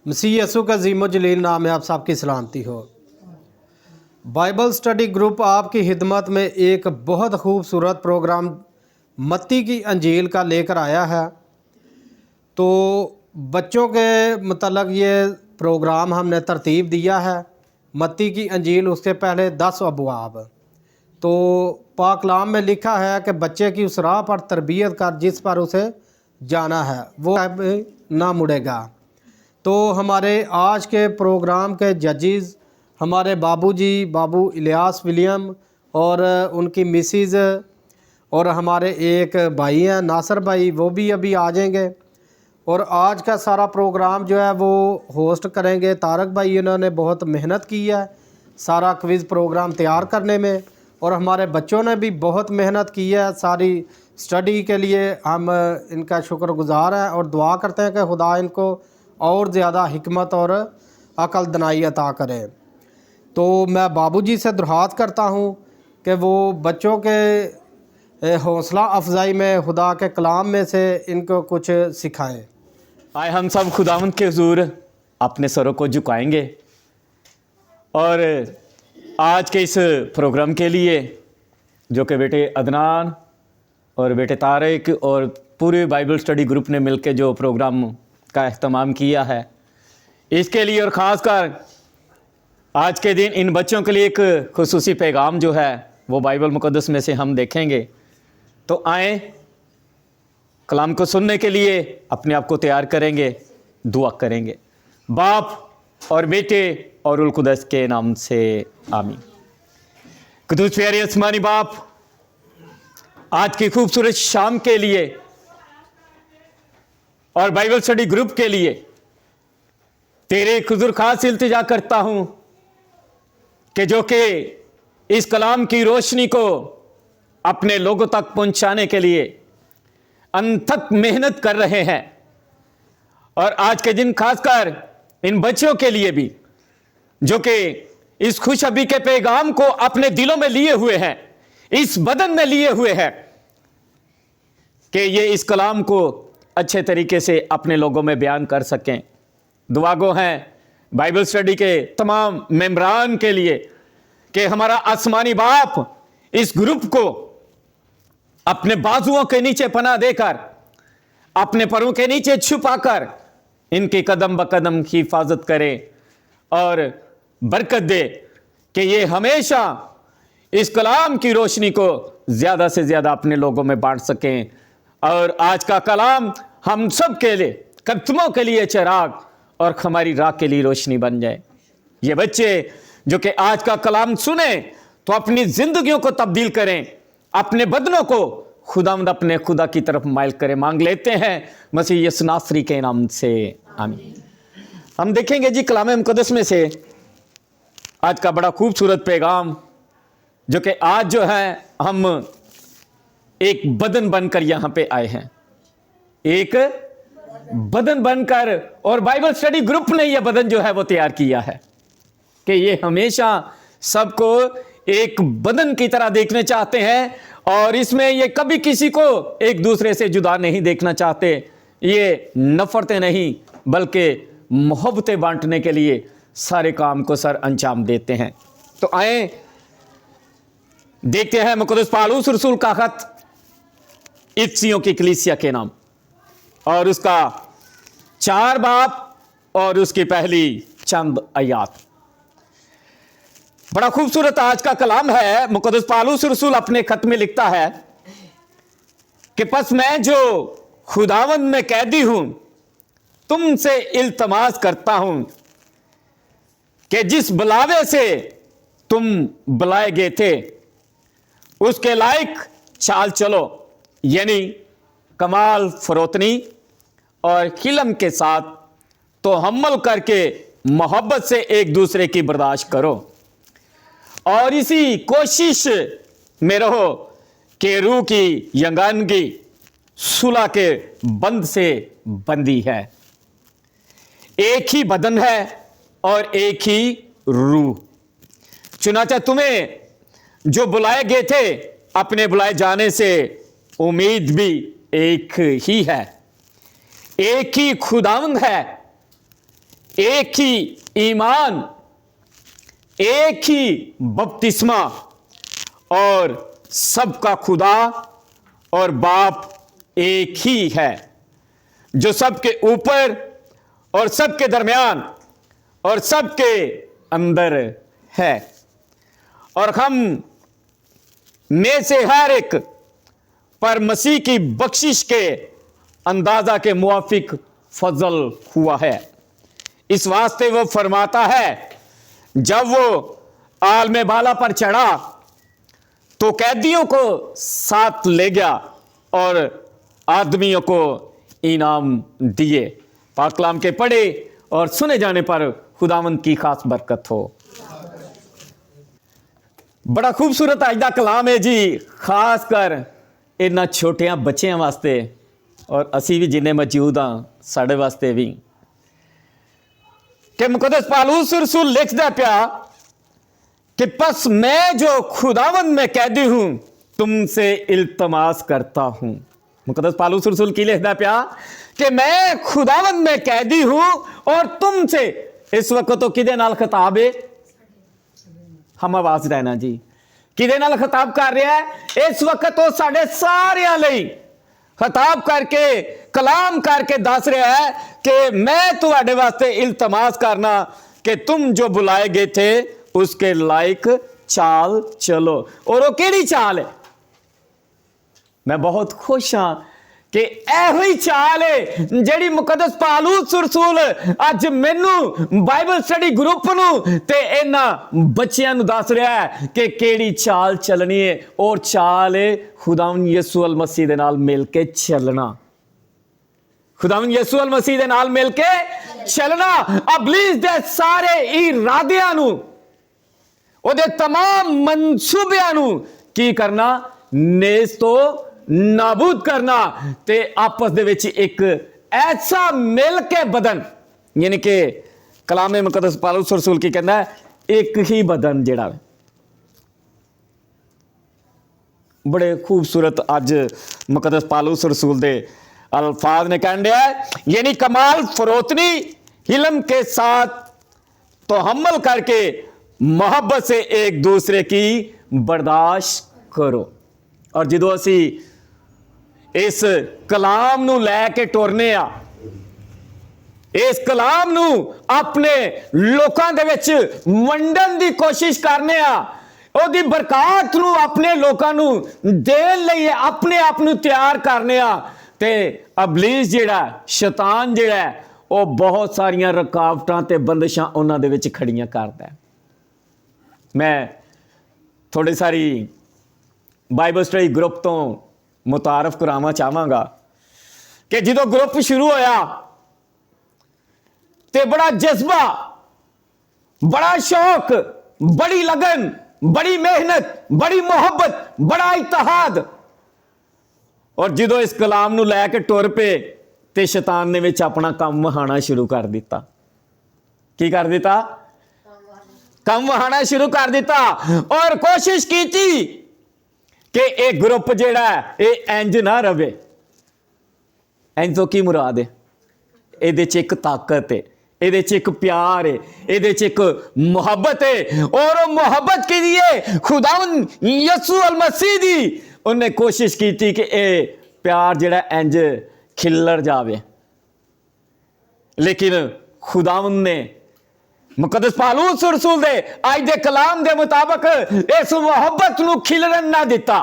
मसीह यसु का अज़ीम व जलील नाम है, आप सबकी सलामती हो। बाइबल स्टडी ग्रुप आपकी खिदमत में एक बहुत खूबसूरत प्रोग्राम मत्ती की अंजील का लेकर आया है। तो बच्चों के मतलब ये प्रोग्राम हमने तरतीब दिया है। मत्ती की अंजील, उसके पहले 10 अबवाब। तो पाक कलाम में लिखा है कि बच्चे की उस राह पर तरबियत कर जिस पर उसे जाना है वो ना मुड़ेगा। तो हमारे आज के प्रोग्राम के जजेस हमारे बाबू इलियास विलियम और उनकी मिसिज़ और हमारे एक भाई हैं नासिर भाई, वो भी अभी आ जाएंगे। और आज का सारा प्रोग्राम जो है वो होस्ट करेंगे तारक भाई। इन्होंने बहुत मेहनत की है सारा क्विज़ प्रोग्राम तैयार करने में, और हमारे बच्चों ने भी बहुत मेहनत की है सारी स्टडी के लिए। हम इनका शुक्रगुज़ार हैं और दुआ करते हैं कि खुदा इनको और ज़्यादा हिकमत और अक़ल दनाई अता करें। तो मैं बाबूजी से दरख्वास्त करता हूँ कि वो बच्चों के हौसला अफजाई में खुदा के कलाम में से इनको कुछ सिखाएं। आए हम सब खुदावंद के हुजूर अपने सरों को झुकाएंगे और आज के इस प्रोग्राम के लिए जो कि बेटे अदनान और बेटे तारिक और पूरे बाइबल स्टडी ग्रुप ने मिलकर जो प्रोग्राम का अहतमाम किया है, इसके लिए और ख़ास कर आज के दिन इन बच्चों के लिए एक खुसूसी पैगाम जो है वो बाइबल मुक़द्दस में से हम देखेंगे। तो आए कलाम को सुनने के लिए अपने आप को तैयार करेंगे, दुआ करेंगे। बाप और बेटे और रुल कुदस के नाम से आमीन। कुदूस प्यारे आसमानी बाप, आज की खूबसूरत शाम के लिए और बाइबल स्टडी ग्रुप के लिए तेरे हुजूर खास इल्तिजा करता हूं कि जो कि इस कलाम की रोशनी को अपने लोगों तक पहुंचाने के लिए अनथक मेहनत कर रहे हैं। और आज के दिन खासकर इन बच्चों के लिए भी जो कि इस खुशखबरी के पैगाम को अपने दिलों में लिए हुए हैं, इस बदन में लिए हुए हैं, कि ये इस कलाम को अच्छे तरीके से अपने लोगों में बयान कर सकें। दुआ गो हैं बाइबल स्टडी के तमाम मेंबरान के लिए कि हमारा आसमानी बाप इस ग्रुप को अपने बाजुओं के नीचे पनाह देकर, अपने परों के नीचे छुपाकर इनकी कदम ब कदम की हिफाजत करे और बरकत दे कि ये हमेशा इस कलाम की रोशनी को ज़्यादा से ज़्यादा अपने लोगों में बांट सकें। और आज का कलाम हम सब के लिए कदमों के लिए चिराग और हमारी राह के लिए रोशनी बन जाए। ये बच्चे जो कि आज का कलाम सुने तो अपनी जिंदगियों को तब्दील करें, अपने बदनों को खुदावंद अपने खुदा की तरफ माइल करें। मांग लेते हैं मसीह यसु नासरी के नाम से, आमीन। हम देखेंगे जी कलाम मुक़द्दस में से आज का बड़ा खूबसूरत पैगाम, जो कि आज जो है हम एक बदन बनकर यहां पे आए हैं, एक बदन बनकर। और बाइबल स्टडी ग्रुप ने यह बदन जो है वो तैयार किया है कि ये हमेशा सबको एक बदन की तरह देखने चाहते हैं और इसमें ये कभी किसी को एक दूसरे से जुदा नहीं देखना चाहते। ये नफरतें नहीं बल्कि मोहब्बतें बांटने के लिए सारे काम को सर अंजाम देते हैं। तो आए देखते हैं मुक़द्दस पौलुस रसूल का खत इफिसियों की कलीसिया के नाम, और उसका 4 बाब और उसकी पहली चंद आयात। बड़ा खूबसूरत आज का कलाम है। मुक़द्दस पौलुस रसूल अपने खत में लिखता है कि बस मैं जो खुदावंद में कैदी हूं तुमसे इल्तमास करता हूं कि जिस बुलावे से तुम बुलाए गए थे उसके लायक चाल चलो, यानी कमाल फरोतनी और खिलम के साथ तो हम्मल करके मोहब्बत से एक दूसरे की बर्दाश्त करो और इसी कोशिश में रहो कि रूह की यंगानगी सुलह के बंद से बंदी है। एक ही बदन है और एक ही रूह। चुनाचा तुम्हें जो बुलाए गए थे अपने बुलाए जाने से उम्मीद भी एक ही है, एक ही खुदावंद है, एक ही ईमान, एक ही बपतिस्मा और सबका खुदा और बाप एक ही है, जो सबके ऊपर और सबके दरमियान और सबके अंदर है। और हम में से हर एक पर मसीह की बख्शिश के अंदाजा के मुआफिक फजल हुआ है। इस वास्ते वो फरमाता है, जब वो आलम बाला पर चढ़ा तो कैदियों को साथ ले गया और आदमियों को इनाम दिए। पाक कलाम के पढ़े और सुने जाने पर खुदावंद की खास बरकत हो। बड़ा खूबसूरत आज दा कलाम है जी, खास कर इन्हां छोटियां बच्चियां वास्ते और असी भी जिन्ने मौजूद हाँ साढ़े वास्ते भी, कि मुकद्दस पालूस रसूल लिखदा पिया कि बस मैं जो खुदावंद में कैदी हूं तुमसे इल्तमास करता हूं। मुकद्दस पालूस रसूल की लिखदा पिया कि मैं खुदावंद में कैदी हूं और तुमसे, इस वक्त तो किदे नाल खिताब है, हम आवाज रहना जी, किदे नाल खिताब कर रहा है इस वक्त तो साढ़े सारियां लई खिताब करके कलाम करके दस रहा है कि मैं तुम्हारे वास्ते इल्तमास करना कि तुम जो बुलाए गए थे उसके लायक चाल चलो। और वो केड़ी चाल है? मैं बहुत खुश हाँ कि एहो ही चाल है जेड़ी मुकद्दस पालूस रसूल अज मैनू बाइबल स्टडी ग्रुप नू ते इन्हां बच्चियां नू दस रहा है कि केड़ी चाल चलनी है। और चाल है खुदावंद यीशु अल मसीह दे नाल मिल के चलना, खुदावंद यीशु अल मसीह दे नाल मिल के चलना। अबलीस दे सारे इरादियां नू, ओदे तमाम मंसूबियां नू की करना, नेस तो नाबूद करना ते आपस दे विच एक ऐसा मिल के बदन, यानी कि कलाम मुकद्दस पालूस रसूल की कहना है एक ही बदन जेड़ा। बड़े खूबसूरत अज मुकद्दस पालूस रसूल दे अल्फाज ने कहन दिया है, यानी कमाल फरोतनी हिलम के साथ तो हमल करके मोहब्बत से एक दूसरे की बर्दाश्त करो। और जो असी इस कलाम नू लैके टुरने आ, इस कलाम नू अपने लोकां दे विच वंडन दी कोशिश करने आ, ओदी बरकत नू अपने लोकां नू देण लई अपने आप नू तैयार करने आ, ते अबलीस जिहड़ा शैतान जिहड़ा वो बहुत सारियां रुकावटां ते बंदिशां उन्हां दे विच खड़ियां करदा है। मैं थोड़ी सारी बाइबल स्टडी ग्रुप तो मुतारफ कराना चाहांगा कि जो ग्रुप शुरू होया ते बड़ा जज्बा, बड़ा शौक, बड़ी लगन, बड़ी मेहनत, बड़ी मोहब्बत, बड़ा इत्तेहाद, और जो इस कलाम नू लैके टुर पे ते शैतान ने विच अपना काम वहाना शुरू कर दिता। की कर दिता? काम वहाना शुरू कर दिता और कोशिश की थी कि एक ग्रुप जेड़ा है इंज ना रवे। इंज तो की मुराद है? ये एक ताकत है, ये एक प्यार है, ये एक मुहब्बत है, और वो मुहब्बत की दिए खुदावंद यीशु अल मसीह दी उन्हें कोशिश की थी कि ये प्यार जेड़ा इंज खिलर जावे। लेकिन खुदावंद ने मुकद्दस पालूस रसूल दे आज दे कलाम दे मुताबिक इस मुहब्बत नू खिलरन ना दिता,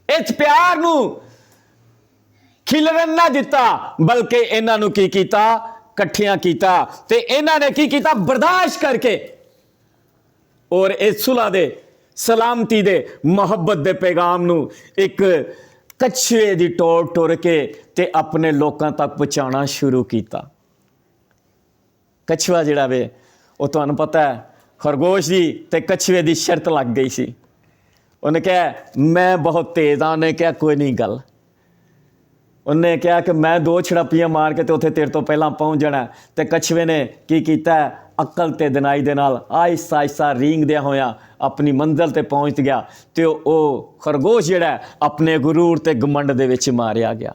इस प्यार नू खिलरन ना दिता, बल्कि इन्हां नू की कीता? कट्ठियां कीता ते इन्हां ने की कीता? बर्दाश्त करके और इस सुलह दे सलामती दे मुहब्बत दे पैगाम नू एक कछुए दी टोर टुर के ते अपने लोकां तक पहुंचाना शुरू कीता। कछुआ जिहड़ा वे वो तुहानूं पता है खरगोश दी ते कछुए दी शर्त लग गई सी। उन्हें कहा मैं बहुत तेज हाँ, उन्हें कहा कोई नहीं गल, उन्हें कहा कि मैं 2 छड़पियां मार के ते उत्थे तेरे तो पहला पहुंच जाना। ते कछुए ने की कीता? अकल ते दिनाई दे नाल आहिस्ता आहिस्ता रींगदिया होया अपनी मंजिल ते पहुंच गया ते ओ खरगोश जिहड़ा अपने गुरूर ते घमंड दे विच मारिया गया।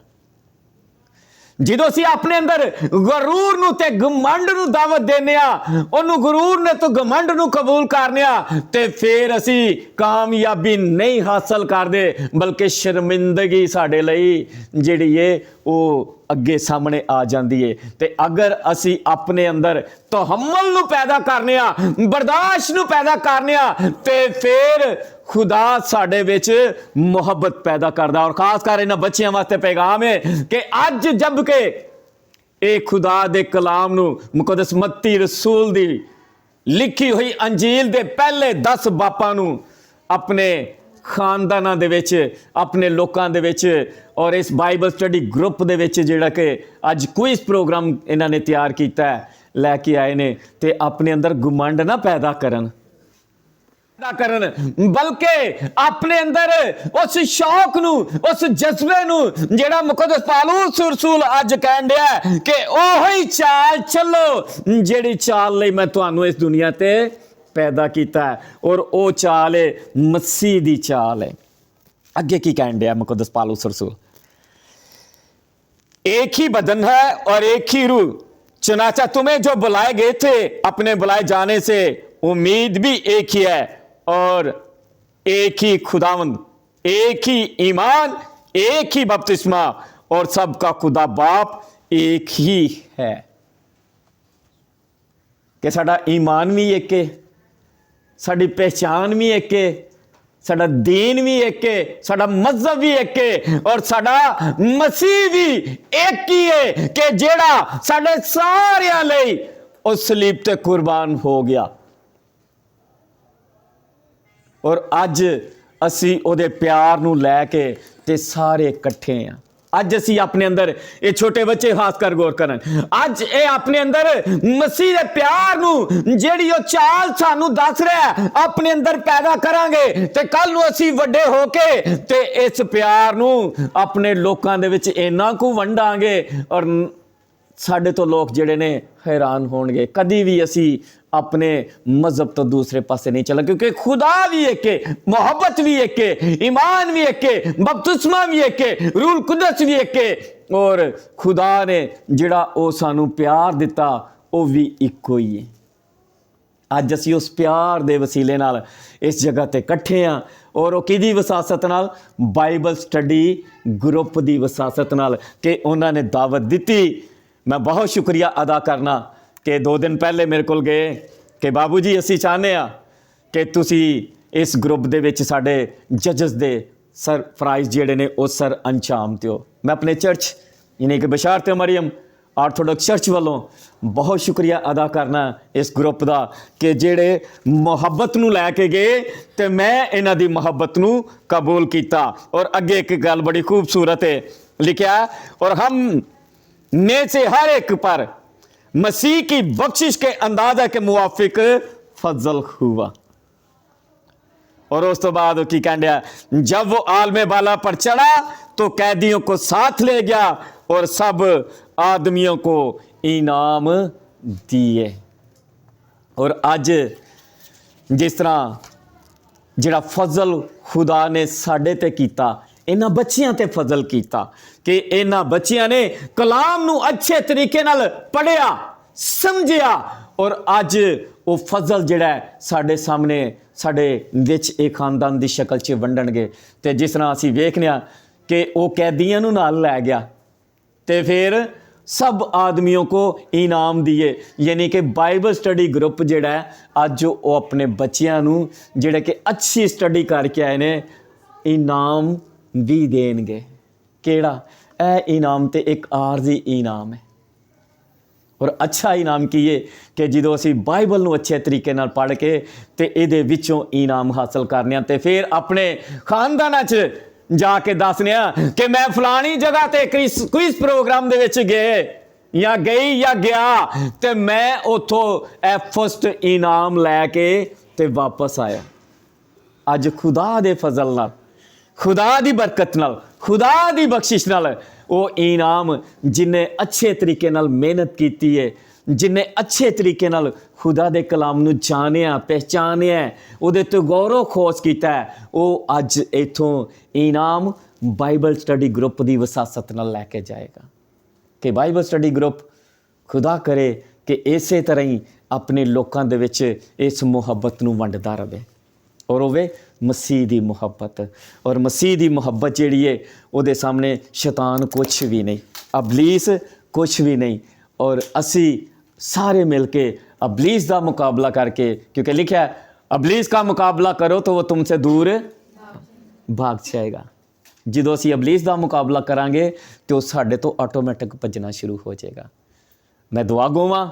ਜਦੋਂ ਅਸੀਂ ਆਪਣੇ ਅੰਦਰ ਗਰੂਰ ਨੂੰ ਤੇ ਗਮੰਡ ਨੂੰ ਦਾਵਤ ਦਿੰਦੇ ਆ, ਉਹਨੂੰ ਗਰੂਰ ਨੇ ਤੇ ਗਮੰਡ ਨੂੰ ਕਬੂਲ ਕਰਨੇ ਆ, ਤੇ ਫਿਰ ਅਸੀਂ ਕਾਮਯਾਬੀ ਨਹੀਂ ਹਾਸਲ ਕਰਦੇ, ਬਲਕਿ ਸ਼ਰਮਿੰਦਗੀ ਸਾਡੇ ਲਈ ਜਿਹੜੀ ਏ ਉਹ ਅੱਗੇ ਸਾਹਮਣੇ ਆ ਜਾਂਦੀ ਏ। ਤੇ ਅਗਰ ਅਸੀਂ ਆਪਣੇ ਅੰਦਰ ਤਹੱਮਲ ਨੂੰ ਪੈਦਾ ਕਰਨੇ ਆ, ਬਰਦਾਸ਼ਤ ਨੂੰ ਪੈਦਾ ਕਰਨੇ ਆ, ਤੇ ਫਿਰ ਖੁਦਾ ਸਾਡੇ ਵਿੱਚ ਮੁਹੱਬਤ ਪੈਦਾ ਕਰਦਾ। ਔਰ ਖਾਸ ਕਰ ਇਹਨਾਂ ਬੱਚਿਆਂ ਵਾਸਤੇ ਪੈਗਾਮ ਹੈ ਕਿ ਅੱਜ ਜਦ ਕਿ ਇਹ ਖੁਦਾ ਦੇ ਕਲਾਮ ਨੂੰ ਮੁਕੱਦਸ ਮੱਤੀ ਰਸੂਲ ਦੀ ਲਿਖੀ ਹੋਈ ਅੰਜੀਲ ਦੇ ਪਹਿਲੇ 10 ਬਾਪਾਂ ਨੂੰ ਆਪਣੇ ਖਾਨਦਾਨਾਂ ਦੇ ਵਿੱਚ, ਆਪਣੇ ਲੋਕਾਂ ਦੇ ਵਿੱਚ, ਔਰ ਇਸ ਬਾਈਬਲ ਸਟੱਡੀ ਗਰੁੱਪ ਦੇ ਵਿੱਚ ਜਿਹੜਾ ਕਿ ਅੱਜ ਕੁਇਜ਼ ਪ੍ਰੋਗਰਾਮ ਇਹਨਾਂ ਨੇ ਤਿਆਰ ਕੀਤਾ ਹੈ, ਲੈ ਕੇ ਆਏ ਨੇ, ਤੇ ਆਪਣੇ ਅੰਦਰ ਗੁਮੰਡ ਨਾ ਪੈਦਾ ਕਰਨ, ਬਲਕਿ ਆਪਣੇ ਅੰਦਰ ਉਸ ਸ਼ੌਕ ਨੂੰ, ਉਸ ਜਜ਼ਬੇ ਨੂੰ ਜਿਹੜਾ ਮੁਕੱਦਸ ਪਾਲੂਸ ਰਸੂਲ ਅੱਜ ਕਹਿਣ ਡਿਆ ਕਿ ਉਹੀ ਚਾਲ ਚੱਲੋ ਜਿਹੜੀ ਚਾਲ ਲਈ ਮੈਂ ਤੁਹਾਨੂੰ ਇਸ ਦੁਨੀਆ ਤੇ ਪੈਦਾ ਕੀਤਾ ਹੈ, ਔਰ ਉਹ ਚਾਲ ਹੈ ਮਸੀਹ ਦੀ ਚਾਲ ਹੈ। ਅੱਗੇ ਕੀ ਕਹਿਣ ਡਿਆ ਮੁਕੱਦਸ ਪਾਲੂਸ ਰਸੂਲ? एक ही बदन है और एक ही रूह, चुनाचा तुम्हें जो बुलाए गए थे अपने बुलाए जाने से उम्मीद भी एक ही है, और एक ही खुदावंद, एक ही ईमान, एक ही बपतिस्मा, और सबका खुदा बाप एक ही है। कि साडा ईमान भी एक है, साडी पहचान भी एक है, साडा दीन भी एक है, साडा मजहब भी एक है, और साडा मसीह भी एक ही है कि जेड़ा साडे सारियां लई उस सलीब ते कुर्बान हो गया। और अज असी ओदे प्यार नूं लैके ते सारे इकट्ठे हैं। ਅੱਜ ਅਸੀਂ ਆਪਣੇ ਅੰਦਰ, ਇਹ ਛੋਟੇ ਬੱਚੇ ਖਾਸ ਕਰ ਗੌਰ ਕਰਨ, ਅੱਜ ਇਹ ਆਪਣੇ ਅੰਦਰ ਮਸੀਹ ਦੇ ਪਿਆਰ ਨੂੰ ਜਿਹੜੀ ਉਹ ਚਾਲ ਸਾਨੂੰ ਦੱਸ ਰਿਹਾ ਆਪਣੇ ਅੰਦਰ ਪੈਦਾ ਕਰਾਂਗੇ, ਤੇ ਕੱਲ ਨੂੰ ਅਸੀਂ ਵੱਡੇ ਹੋ ਕੇ ਤੇ ਇਸ ਪਿਆਰ ਨੂੰ ਆਪਣੇ ਲੋਕਾਂ ਦੇ ਵਿੱਚ ਇੰਨਾ ਕੁ ਵੰਡਾਂਗੇ, ਔਰ ਸਾਡੇ ਤੋਂ ਲੋਕ ਜਿਹੜੇ ਨੇ हैरान होंगे। कभी भी असी अपने मजहब तो दूसरे पासे नहीं चला, क्योंकि खुदा भी एक है, मोहब्बत भी एक है, ईमान भी एक है, बपतिस्मा भी एक है, रूह कुदस भी एक है, और खुदा ने जिहड़ा ओ सानू प्यार दिता वो भी इक्को ही है। अज असी उस प्यार दे वसीले नाल इस जगह ते इकट्ठे हाँ, और वो किहदी विसासत नाल? बाइबल स्टडी ग्रुप दी विसासत नाल, कि उन्होंने दावत दी। मैं बहुत शुक्रिया अदा करना कि 2 दिन पहले मेरे को गए कि बाबू जी असी चाहते हैं कि तुसी इस ग्रुप दे विच साडे जजस दे सर प्राइज जिहड़े ने वो सर अंजाम दिओ। मैं अपने चर्च यानी कि बशारत मरियम आर्थोडॉक्स चर्च वालों बहुत शुक्रिया अदा करना इस ग्रुप का कि जेड़े मुहब्बत नूं लैके गए तो मैं इन्हां दी मुहब्बत नूं कबूल किया। और अगे एक गल बड़ी खूबसूरत है लिखा, और हम में से हर एक पर मसीह की बख्शिश के अंदाजा के मुवाफिक फजल हुआ। और उस तो बाद की कहने, जब वो आलमे बाला पर चढ़ा तो कैदियों को साथ ले गया और सब आदमियों को इनाम दिए। और अज जिस तरह जिहड़ा फजल खुदा ने साडे ते कीता, इन्हां बच्चियां ते फजल कीता कि इन्हां बच्चियां ने कलाम नूं अच्छे तरीके नाल पढ़िया, समझिया, और अज वो फजल जिहड़ा साडे सामने साडे विच एक खानदान दी शक्ल च वंडणगे। ते जिस तरह असीं वेखने आ कि वो कैदियां नूं नाल लै गया ते फिर सब आदमियों को इनाम दिए, यानी कि बाइबल स्टडी ग्रुप जिहड़ा अज वो अपने बच्चियां नूं जिहड़े कि अच्छी स्टडी करके आए ने इनाम भी देणगे। केड़ा? ए इनाम ते एक आरजी इनाम है। और अच्छा इनाम की है कि जो असी बाइबल नूं अच्छे तरीके नाल पढ़ के ते इहदे विचों इनाम हासिल करने ते फिर अपने खानदानां च जाके दसने कि मैं फलानी जगह ते क्विज प्रोग्राम दे विच गए या गई या गया ते मैं उथों ए फर्स्ट इनाम लैके ते वापस आया। अज खुदा दे फजल नाल, खुदा दी बरकत नाल, खुदा दी बख्शिश नाल वो इनाम जिन्हें अच्छे तरीके नाल मेहनत की है, जिन्हें अच्छे तरीके नाल खुदा दे कलाम नूं जानिया, पहचानिया, उहदे ते गौरव खोज कीता है, वो अज इथों इनाम बाइबल स्टडी ग्रुप दी विसासत नाल लैके जाएगा। कि ਬਾਈਬਲ ਸਟੱਡੀ ਗਰੁੱਪ ਖੁਦਾ ਕਰੇ ਕਿ ਇਸੇ ਤਰ੍ਹਾਂ ਹੀ ਆਪਣੇ ਲੋਕਾਂ ਦੇ ਵਿੱਚ ਇਸ ਮੁਹੱਬਤ ਨੂੰ ਵੰਡਦਾ ਰਹੇ ਔਰ ਹੋਵੇ ਮਸੀਹ ਦੀ ਮੁਹੱਬਤ। ਔਰ ਮਸੀਹ ਦੀ ਮੁਹੱਬਤ ਜਿਹੜੀ ਹੈ ਉਹਦੇ ਸਾਹਮਣੇ ਸ਼ੈਤਾਨ ਕੁਛ ਵੀ ਨਹੀਂ, ਅਬਲੀਸ ਕੁਛ ਵੀ ਨਹੀਂ। ਔਰ ਅਸੀਂ ਸਾਰੇ ਮਿਲ के अबलीस का मुकाबला करके, क्योंकि लिखा है अबलीस का मुकाबला करो तो वो तुमसे दूर भाग जाएगा। ਜਦੋਂ ਅਸੀਂ ਅਬਲੀਸ ਦਾ ਮੁਕਾਬਲਾ ਕਰਾਂਗੇ ਤੇ ਉਹ ਸਾਡੇ ਤੋਂ ਆਟੋਮੈਟਿਕ ਭੱਜਣਾ ਸ਼ੁਰੂ ਹੋ ਜਾਏਗਾ। ਮੈਂ ਦੁਆ ਗੋਵਾਂ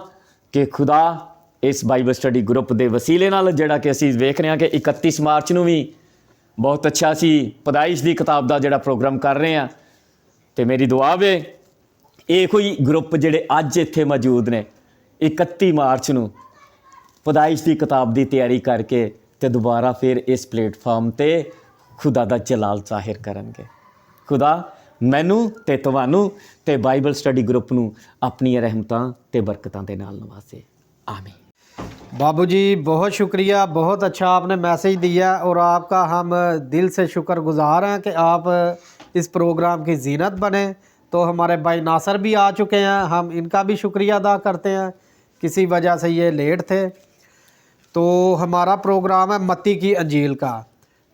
ਕਿ ਖੁਦਾ ਇਸ ਬਾਈਬਲ ਸਟੱਡੀ ਗਰੁੱਪ ਦੇ ਵਸੀਲੇ ਨਾਲ ਜਿਹੜਾ ਕਿ ਅਸੀਂ ਵੇਖ ਰਹੇ ਹਾਂ ਕਿ 31 ਮਾਰਚ ਨੂੰ ਵੀ ਬਹੁਤ ਅੱਛਾ ਅਸੀਂ ਪਦਾਇਸ਼ ਦੀ ਕਿਤਾਬ ਦਾ ਜਿਹੜਾ ਪ੍ਰੋਗਰਾਮ ਕਰ ਰਹੇ ਹਾਂ, ਤੇ ਮੇਰੀ ਦੁਆ ਵੇ ਇਹ ਕੋਈ ਗਰੁੱਪ ਜਿਹੜੇ ਅੱਜ ਇੱਥੇ ਮੌਜੂਦ ਨੇ 31 ਮਾਰਚ ਨੂੰ ਪਦਾਇਸ਼ ਦੀ ਕਿਤਾਬ ਦੀ ਤਿਆਰੀ ਕਰਕੇ ਤੇ ਦੁਬਾਰਾ ਫਿਰ ਇਸ ਪਲੇਟਫਾਰਮ ਤੇ ਖੁਦਾ ਦਾ ਜਲਾਲ ਜ਼ਾਹਿਰ ਕਰਨਗੇ। ਖੁਦਾ ਮੈਨੂੰ ਤੇ ਤੁਹਾਨੂੰ ਤੇ ਬਾਈਬਲ ਸਟੱਡੀ ਗਰੁੱਪ ਨੂੰ ਆਪਣੀਆਂ ਰਹਿਮਤਾਂ ਤੇ ਬਰਕਤਾਂ ਦੇ ਨਾਲ ਨਵਾਜ਼ੇ। आमीन। बाबू जी बहुत शुक्रिया, बहुत अच्छा आपने मैसेज दिया और आपका हम दिल से शुक्रगुजार हैं कि आप इस प्रोग्राम की जीनत बने। तो हमारे भाई नासर भी आ चुके हैं, हम इनका भी शुक्रिया अदा करते हैं, किसी वजह से ये लेट थे। तो हमारा प्रोग्राम है मत्ती की अंजील का।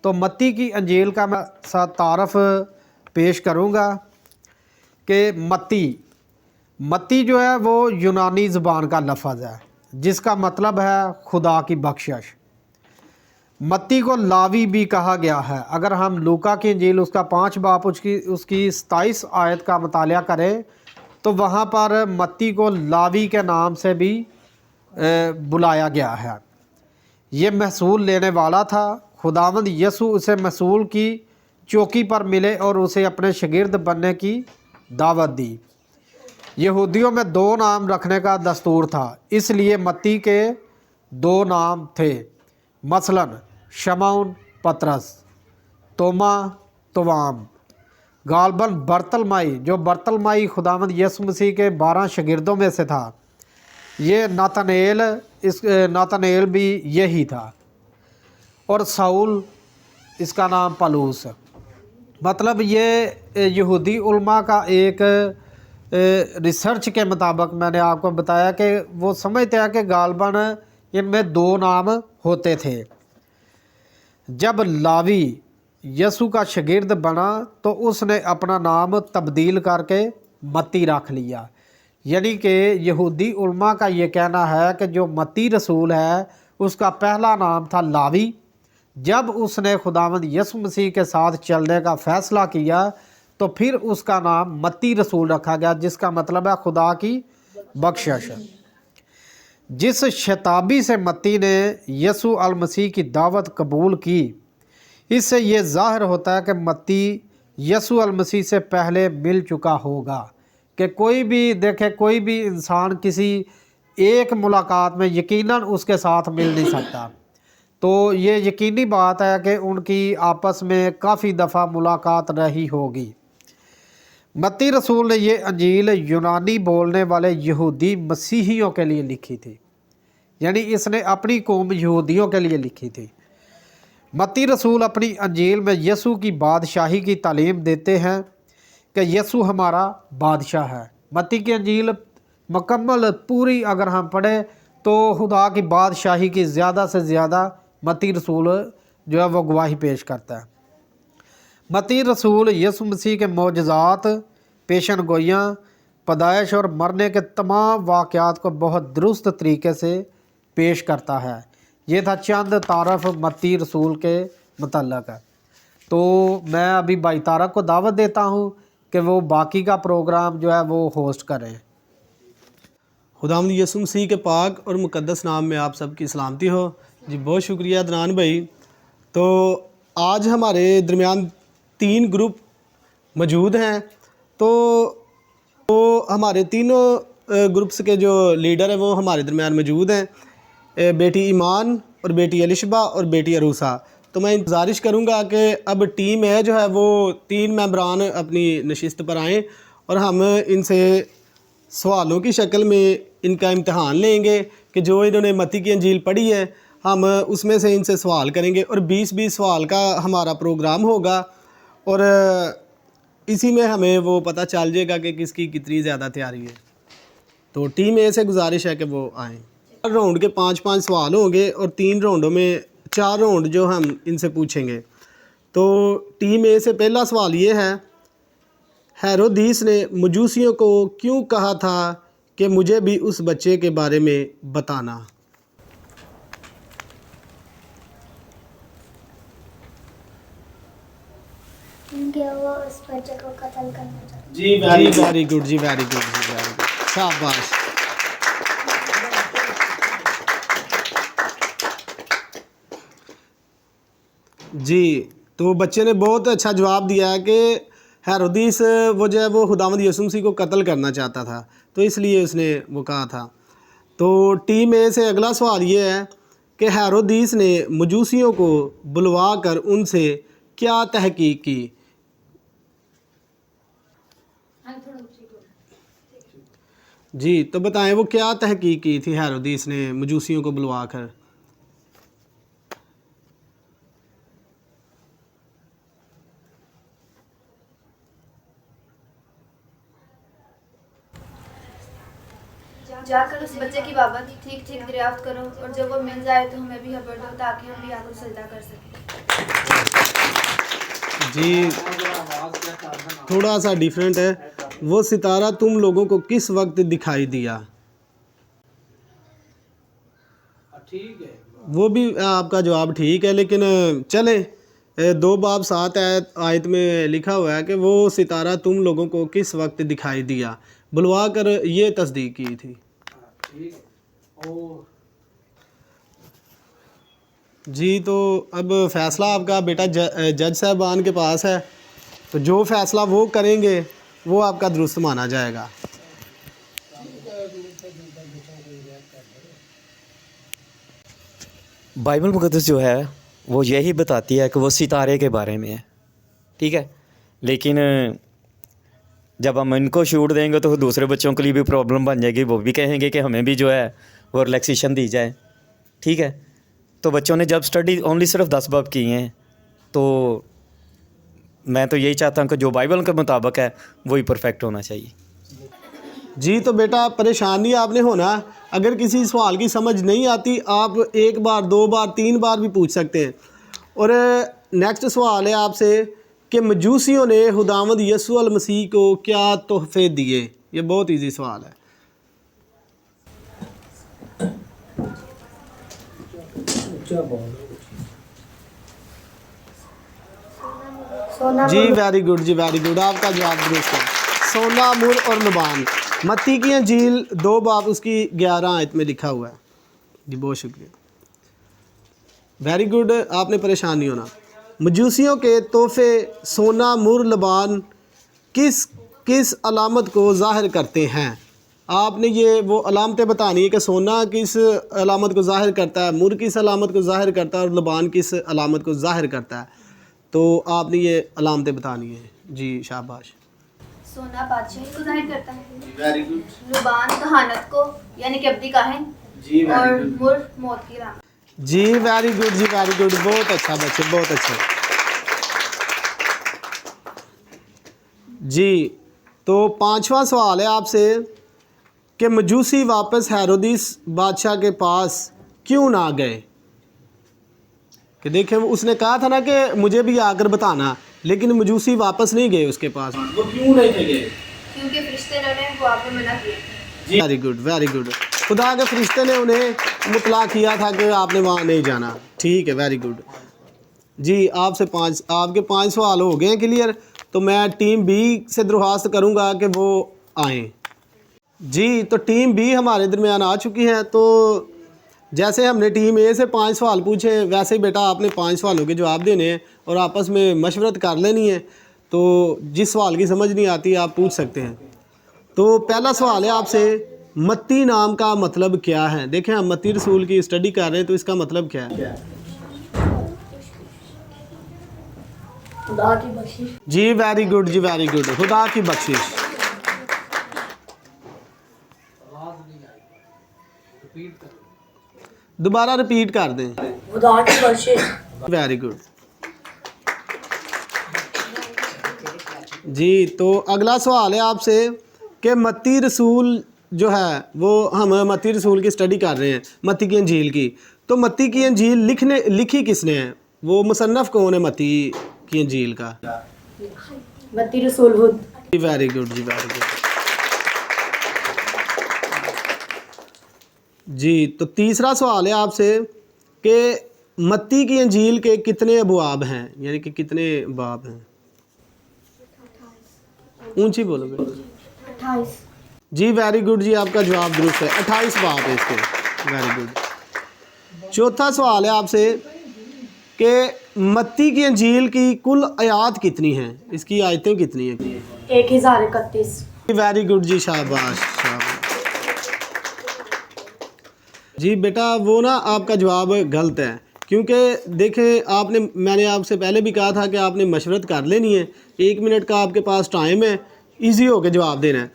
तो मत्ती की अंजील का मैं साथ तारफ़ पेश करूँगा कि मत्ती जो है वो यूनानी ज़बान का लफ्ज़ है जिसका मतलब है खुदा की बख्शिश। मत्ती को लावी भी कहा गया है। अगर हम लूका की इंजील उसका 5 बाब उसकी 27 आयत का मुतालिया करें तो वहाँ पर मत्ती को लावी के नाम से भी बुलाया गया है। ये महसूल लेने वाला था। खुदावंद यसु उसे महसूल की चौकी पर मिले और उसे अपने शागिर्द बनने की दावत दी। यहूदियों में 2 नाम रखने का दस्तूर था, इसलिए मत्ती के 2 नाम थे, मसलन शमौन पतरस, तोमा तवाम, गालबन बर्तलमाई, जो बर्तलमाई खुदावंद यसु मसीह के 12 शागिर्दों में से था। ये नातनेल भी यही था। और साउल, इसका नाम पलूस। मतलब ये यहूदी उलमा का एक रिसर्च के मुताबिक मैंने आपको बताया कि वो समझते हैं कि गालबन इनमें 2 नाम होते थे। जब लावी यसु का शागिर्द बना तो उसने अपना नाम तब्दील करके मत्ती रख लिया। यानी कि यहूदी उलमा का ये कहना है कि जो मत्ती रसूल है उसका पहला नाम था लावी। जब उसने खुदावंद यसु मसीह के साथ चलने का फ़ैसला किया तो फिर उसका नाम मत्ती रसूल रखा गया, जिसका मतलब है खुदा की बख्शिश। जिस शताबी से मत्ती ने यसु अल मसीह की दावत कबूल की, इससे ये ज़ाहिर होता है कि मत्ती यसु अल मसीह से पहले मिल चुका होगा। कि कोई भी देखे, कोई भी इंसान किसी एक मुलाकात में यकीनन उसके साथ मिल नहीं सकता। तो ये यकीनी बात है कि उनकी आपस में काफ़ी दफ़ा मुलाकात रही होगी। मत्ती रसूल ने ये अंजील यूनानी बोलने वाले यहूदी मसीहियों के लिए लिखी थी, यानी इसने अपनी कौम यहूदियों के लिए लिखी थी। मत्ती रसूल अपनी अंजील में यसु की बादशाही की तालीम देते हैं कि यसु हमारा बादशाह है। मत्ती की अंजील मुकम्मल पूरी अगर हम पढ़ें तो खुदा की बादशाही की ज़्यादा से ज़्यादा मत्ती रसूल जो है वो गवाही पेश करता है। मत्ती रसूल यसु मसीह के मौजज़ात, पेशन गोइयाँ, पैदाइश और मरने के तमाम वाक़यात को बहुत दुरुस्त तरीके से पेश करता है। ये था चंद तारफ़ मत्ती रसूल के मुतल्लक़ है। तो मैं अभी भाई तारक को दावत देता हूँ कि वो बाकी का प्रोग्राम जो है वो होस्ट करें। खुदावंद यसु मसीह के पाक और मुक़द्दस नाम में आप सबकी सलामती हो। जी बहुत शुक्रिया अदनान भाई। तो आज हमारे दरमियान 3 ग्रुप मौजूद हैं। तो हमारे तीनों ग्रुप्स के जो लीडर हैं वो हमारे दरमियान मौजूद हैं, बेटी ईमान और बेटी अलिशबा और बेटी अरूसा। तो मैं गुजारिश करूँगा कि अब टीम है जो है वो 3 मेंबरान अपनी नशिस्त पर आएँ और हम इनसे सवालों की शक्ल में इनका इम्तहान लेंगे कि जो इन्होंने मत्ती की अंजील पढ़ी है हम उसमें से इनसे सवाल करेंगे और 20-20 सवाल का हमारा प्रोग्राम होगा। और इसी में हमें वो पता चल जाएगा कि किसकी कितनी ज़्यादा तैयारी है। तो टीम ए से गुजारिश है कि वो आएँ। राउंड के 5-5 सवाल होंगे और 3 राउंडों में 4 राउंड जो हम इनसे पूछेंगे। तो टीम ए से पहला सवाल ये है, हेरोदीस ने मजूसियों को क्यों कहा था कि मुझे भी उस बच्चे के बारे में बताना? क्योंकि वो उस बच्चे को कत्ल करना चाहता जी वेरी गुड, जी वेरी गुड, जी वेरी गुड, शाबाश। जी, तो बच्चे ने बहुत अच्छा जवाब दिया है कि हेरोदीस वो जो है वो खुदावंद यीशु मसीह को कत्ल करना चाहता था, तो इसलिए उसने वो कहा था। तो टीम ए से अगला सवाल ये है कि हेरोदीस ने मजूसियों को बुलवा कर उनसे क्या तहकीक की? जी, तो बताएं वो क्या तहकीक की थी हेरोदीस ने मजूसियों को बुलवा कर? जाकर उस बच्चे की बाबत ठीक ठीक दरियाफ्त करो और जब वो मिल जाए तो हमें भी खबर दो ताकि हम भी आकर सजदा कर सकें। जी, थोड़ा सा डिफरेंट है। वो सितारा तुम लोगों को किस वक्त दिखाई दिया? ठीक है, वो भी आपका जवाब ठीक है, लेकिन चले 2 बाब 7 आयत में लिखा हुआ है कि वो सितारा तुम लोगों को किस वक्त दिखाई दिया, बुलवा कर ये तस्दीक की थी। जी, तो अब फ़ैसला आपका बेटा जज साहबान के पास है, तो जो फ़ैसला वो करेंगे वो आपका दुरुस्त माना जाएगा। बाइबल मुक़द्दस जो है वो यही बताती है कि वो सितारे के बारे में है, ठीक है। लेकिन जब हम इनको छूट देंगे तो दूसरे बच्चों के लिए भी प्रॉब्लम बन जाएगी, वो भी कहेंगे कि हमें भी जो है वो रिलैक्सेशन दी जाए, ठीक है। तो बच्चों ने जब स्टडी ओनली सिर्फ 10 बाब किए हैं, तो मैं तो यही चाहता हूँ कि जो बाइबल के मुताबिक है वही परफेक्ट होना चाहिए। जी, तो बेटा परेशान नहीं आपने होना। अगर किसी सवाल की समझ नहीं आती आप 1 बार 2 बार 3 बार भी पूछ सकते हैं। और नेक्स्ट सवाल है आपसे कि मजूसियों ने खुदावंद यीशु अल मसीह को क्या तोहफे दिए? ये बहुत इजी सवाल है। सोना जी वेरी गुड, जी वेरी गुड, आपका जवाब दुरुस्त है। सोना, मुर और लुबान। मत्ती की अंजील 2 बाब उसकी 11 आयत में लिखा हुआ है। जी बहुत शुक्रिया, वेरी गुड, आपने परेशान नहीं होना। मजूसियों के तोहफे सोना, मुर, लबान किस किस अलामत को ज़ाहिर करते हैं? आपने ये वो अलामतें बतानी है कि सोना किस अलामत को ज़ाहिर करता है, मुर किस अलामत को ज़ाहिर करता है और लबान किस अलामत को ज़ाहिर करता है। तो आपने ये अलामतें बतानी है। जी शाबाश। सोना बादशाही को जाहिर करता है, वेरी गुड। लुबान कहानत को यानी कि अब्दी काहिन, और मुर मौत की राह। जी वेरी गुड, जी वेरी गुड, बहुत अच्छा बच्चे, बहुत अच्छा। जी, तो 5वां सवाल है आपसे कि मजूसी वापस हेरोदिस बादशाह के पास क्यों ना गए? कि देखें उसने कहा था ना कि मुझे भी आकर बताना, लेकिन मजूसी वापस नहीं गए उसके पास। वो क्यों नहीं गए? क्योंकि फरिश्ते ने उन्हें वहाँ पर मना किया। जी वेरी गुड, वेरी गुड। खुदा के फरिश्ते ने उन्हें मुतला किया था कि आपने वहाँ नहीं जाना। ठीक है, वेरी गुड। जी आपके 5 सवाल हो गए हैं क्लियर। तो मैं टीम बी से दरख्वास्त करूँगा कि वो आएँ। जी, तो टीम बी हमारे दरमियान आ चुकी है। तो जैसे हमने टीम ए से 5 सवाल पूछे, वैसे ही बेटा आपने 5 सवालों के जवाब देने हैं और आपस में मशवरत कर लेनी है। तो जिस सवाल की समझ नहीं आती आप पूछ सकते हैं। तो पहला सवाल है आपसे, मत्ती नाम का मतलब क्या है? देखें हम मत्ती रसूल की स्टडी कर रहे हैं, तो इसका मतलब क्या है? खुदा की बख्शिश। जी वेरी गुड, जी वेरी गुड, खुदा की बख्शिश। दोबारा रिपीट कर दें। खुदा की बख्शिश। Very good. जी, तो अगला सवाल है आपसे कि मत्ती रसूल जो है वो हम मत्ती रसूल की स्टडी कर रहे हैं, मत्ती की अंजील की। तो मत्ती की अंजील लिखी किसने है? वो मुसन्नफ़ कौन है मत्ती की अंजील का? मत्ती रसूल हुद। वेरी गुड जी, वेरी गुड जी। तो तीसरा सवाल है आपसे कि मत्ती की अंजील के कितने अबवाब हैं, यानी कि कितने बाब हैं? ऊंची बोलोगे। 28। जी वेरी गुड जी, आपका जवाब दुरुस्त है, 28 बाब है इसके। Very good. चौथा सवाल है आपसे कि मत्ती की अंजील की कुल आयात कितनी हैं, इसकी आयतें कितनी हैं? 1031। वेरी गुड जी, शाबाश शाबाश। जी बेटा, वो ना आपका जवाब गलत है, क्योंकि देखें मैंने आपसे पहले भी कहा था कि आपने मशवरत कर लेनी है। 1 मिनट का आपके पास टाइम है, इजी होकर जवाब देना है।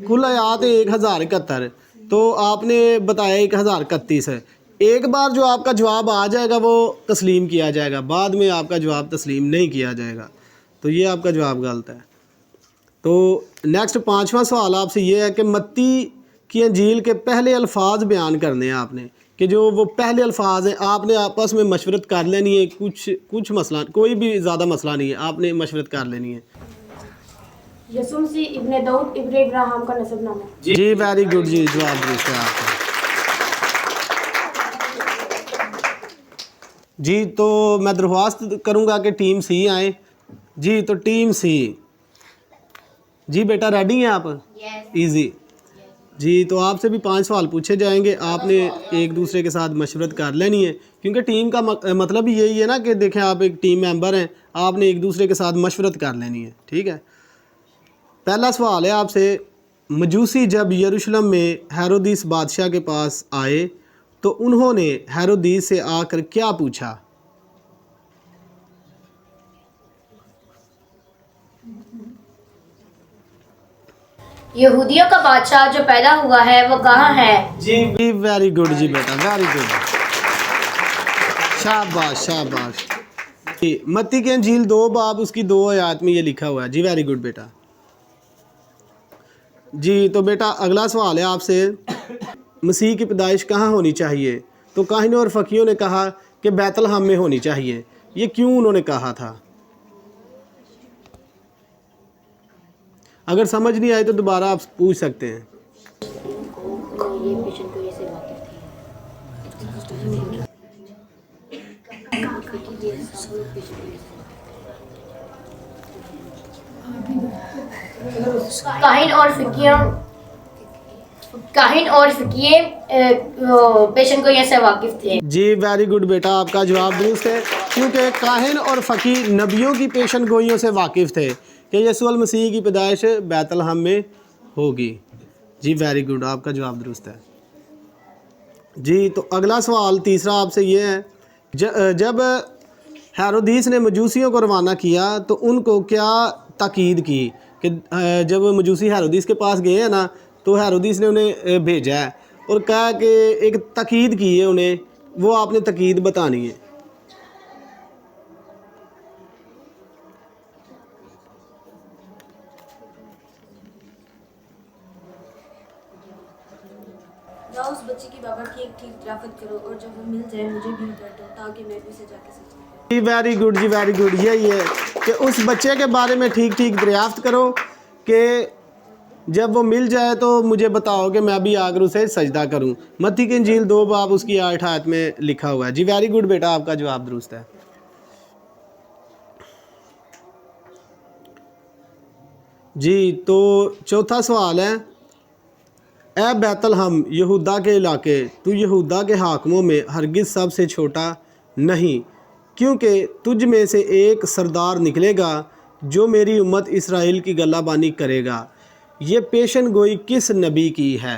कुल आयात 1071, तो आपने बताया 1031 है। एक बार जो आपका जवाब आ जाएगा वो तस्लीम किया जाएगा, बाद में आपका जवाब तस्लीम नहीं किया जाएगा, तो ये आपका जवाब गलत है। तो नेक्स्ट 5वां सवाल आपसे ये है कि मत्ती की अंजील के पहले अल्फाज बयान करने हैं आपने, कि जो वो पहले अल्फाज हैं आपने आपस में मशवरत कर लेनी है। कुछ मसला, कोई भी ज़्यादा मसला नहीं है, आपने मशवरत कर लेनी है। यसुम सी इब्ने दाऊद इब्ने इब्राहिम का नसबनामा। जी वेरी गुड जी, जवाब दुरुस्त है आपका। जी, तो मैं दरख्वास्त करूँगा कि टीम सी आए। जी, तो टीम सी, जी बेटा रेडी हैं आप? इजी। जी, तो आपसे भी 5 सवाल पूछे जाएंगे, आपने एक दूसरे के साथ मशवरत कर लेनी है, क्योंकि टीम का मतलब ही यही है ना कि देखें आप एक टीम मेंबर हैं, आपने एक दूसरे के साथ मशवरत कर लेनी है, ठीक है। पहला सवाल है आपसे, मजूसी जब यरूशलेम में हेरोदिस बादशाह के पास आए तो उन्होंने हेरोदिस से आकर क्या पूछा? यहूदियों का बादशाह जो पैदा हुआ है वो कहाँ है? जी वेरी गुड जी बेटा, वेरी गुड, शाबाश शाबाश। जी, मत्ती की अंजील 2 बाब उसकी 2 आयत में ये लिखा हुआ है। जी वेरी गुड बेटा। जी, तो बेटा अगला सवाल है आपसे, मसीह की पैदाइश कहाँ होनी चाहिए? तो काहिनों और फ़कीयों ने कहा कि बैतलहम में होनी चाहिए। ये क्यों उन्होंने कहा था? अगर समझ नहीं आए तो दोबारा आप पूछ सकते हैं। काहिन और फिकिये पेशन गोइयों से वाकिफ थे। जी वेरी गुड बेटा, आपका जवाब दुरुस्त है, क्योंकि काहिन और फ़कीर नबियों की पेशन गोइयों से वाकिफ़ थे कि यीशु मसीह की पैदाइश बैतलहम में होगी। जी वेरी गुड, आपका जवाब दुरुस्त है। जी, तो अगला सवाल तीसरा आपसे ये है, जब हेरोदिस ने मजूसियों को रवाना किया तो उनको क्या ताकीद की? कि जब मजूसी हेरोदिस के पास गए हैं ना, तो हेरोदिस ने उन्हें भेजा है और कहा कि एक ताकीद की है उन्हें, वो आपने ताकीद बतानी है। जाओ उस बच्चे की बाबा की एक ठीक तिलावत करो और जब वो मिल जाए मुझे भी कर दो ताकि मैं भी उसे जाके समझूं। जी वेरी गुड जी, वेरी गुड। यही है कि उस बच्चे के बारे में ठीक ठीक दरियाफ्त करो कि जब वो मिल जाए तो मुझे बताओ कि मैं भी आकर उसे सजदा करूं। मत्ती की इंजील 2 बाब उसकी 8 आयत में लिखा हुआ है। जी वेरी गुड बेटा, आपका जवाब दुरुस्त है। जी, तो चौथा सवाल है, ए बैतलहम यहूदा के इलाके, तू यहूदा के हाकिमों में हरगिज़ सबसे छोटा नहीं, क्योंकि तुझ में से एक सरदार निकलेगा जो मेरी उम्मत इसराइल की गल्लाबानी करेगा। ये पेशन गोई किस नबी की है?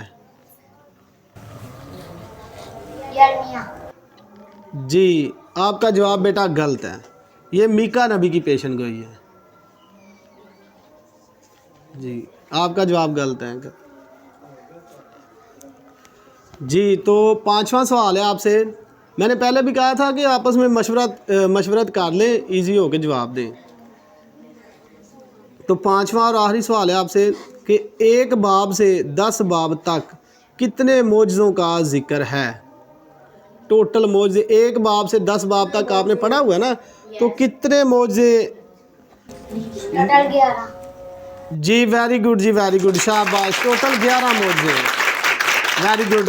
यर्मिया। जी, आपका जवाब बेटा गलत है, ये मीका नबी की पेशन गोई है। जी, आपका जवाब गलत है। जी, तो 5वां सवाल है आपसे, मैंने पहले भी कहा था कि आपस में मशवरत कर लें, इजी होकर जवाब दें। तो पांचवा और आखिरी सवाल है आपसे कि एक बाब से 10 बाब तक कितने मौजज़ों का जिक्र है? टोटल मौजे एक बाब से 10 बाब तक आपने पढ़ा हुआ है ना, तो कितने मौजे? टोटल 11। जी वेरी गुड जी, वेरी गुड, शाबाश। टोटल 11 मौजे, वेरी गुड।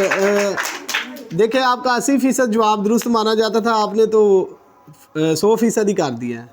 देखिए आपका 80% जवाब दुरुस्त माना जाता था, आपने तो 100% ही कर दिया है।